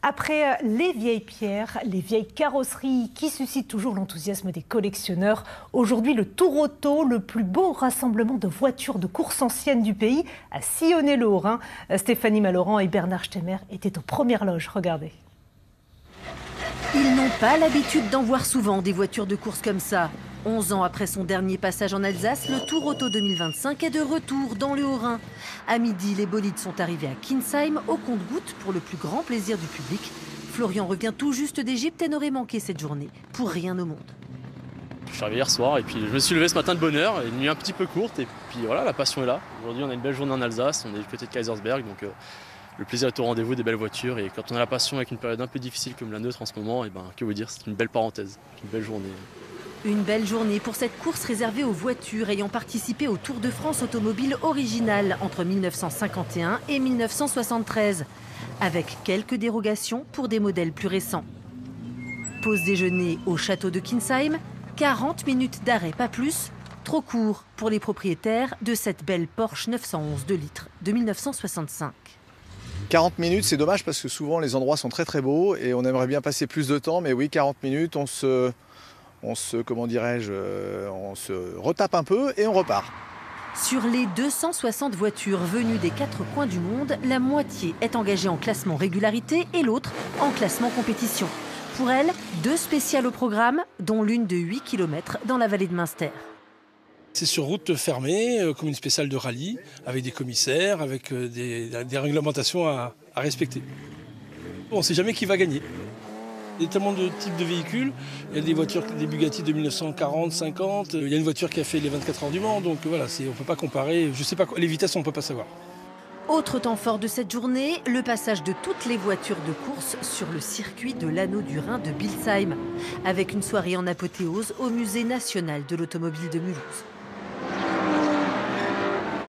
Après les vieilles pierres, les vieilles carrosseries qui suscitent toujours l'enthousiasme des collectionneurs, aujourd'hui le Tour Auto, le plus beau rassemblement de voitures de course anciennes du pays, a sillonné le Haut-Rhin. Stéphanie Malauran et Bernard Stemmer étaient aux premières loges, regardez. Ils n'ont pas l'habitude d'en voir souvent des voitures de course comme ça. 11 ans après son dernier passage en Alsace, le Tour Auto 2025 est de retour dans le Haut-Rhin. À midi, les bolides sont arrivés à Kinsheim au compte-gouttes pour le plus grand plaisir du public. Florian revient tout juste d'Égypte et n'aurait manqué cette journée pour rien au monde. Je suis arrivé hier soir et puis je me suis levé ce matin de bonne heure, une nuit un petit peu courte et puis voilà, la passion est là. Aujourd'hui on a une belle journée en Alsace, on est du côté de Kaisersberg, donc le plaisir est au rendez-vous, des belles voitures, et quand on a la passion avec une période un peu difficile comme la nôtre en ce moment, et que vous dire, c'est une belle parenthèse, une belle journée. Une belle journée pour cette course réservée aux voitures ayant participé au Tour de France automobile original entre 1951 et 1973, avec quelques dérogations pour des modèles plus récents. Pause déjeuner au château de Kinsheim, 40 minutes d'arrêt, pas plus, trop court pour les propriétaires de cette belle Porsche 911 2 litres de 1965. 40 minutes, c'est dommage parce que souvent les endroits sont très très beaux et on aimerait bien passer plus de temps, mais oui, 40 minutes, on se retape un peu et on repart. Sur les 260 voitures venues des 4 coins du monde, la moitié est engagée en classement régularité et l'autre en classement compétition. Pour elle, 2 spéciales au programme, dont l'une de 8 km dans la vallée de Münster. C'est sur route fermée, comme une spéciale de rallye, avec des commissaires, avec des réglementations à respecter. On ne sait jamais qui va gagner. Il y a tellement de types de véhicules. Il y a des voitures, des Bugatti de 1940-50. Il y a une voiture qui a fait les 24 heures du Mans. Donc voilà, on ne peut pas comparer. Je sais pas, les vitesses, on ne peut pas savoir. Autre temps fort de cette journée, le passage de toutes les voitures de course sur le circuit de l'Anneau du Rhin de Bilsheim, avec une soirée en apothéose au Musée national de l'automobile de Mulhouse.